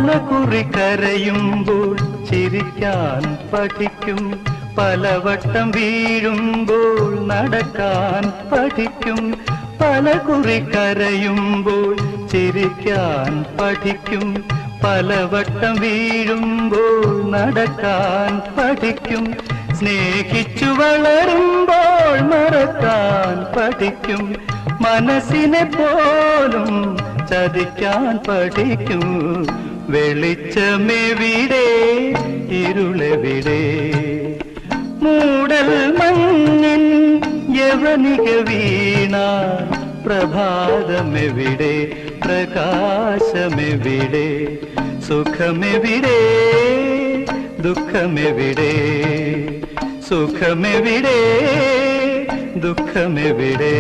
പലകുറി കരയുമ്പോൾ ചിരിക്കാൻ പഠിക്കും, പലവട്ടം വീഴുമ്പോൾ നടക്കാൻ പഠിക്കും. പലകുറി കരയുമ്പോൾ ചിരിക്കാൻ പഠിക്കും, പലവട്ടം വീഴുമ്പോൾ നടക്കാൻ പഠിക്കും. സ്നേഹിച്ചു വളരുമ്പോൾ മറക്കാൻ പഠിക്കും, മനസ്സിനെ പോലും ചതിക്കാൻ പഠിക്കും. വെളിച്ചമെവിടെ ഇരുളെവിടെ, മൂടൽ മഞ്ഞിൻ യവനിക വീണ പ്രഭാതമെവിടെ പ്രകാശമെവിടെ, സുഖമെവിടെ ദുഃഖമെവിടെ, സുഖമെവിടെ ദുഃഖമെവിടെ.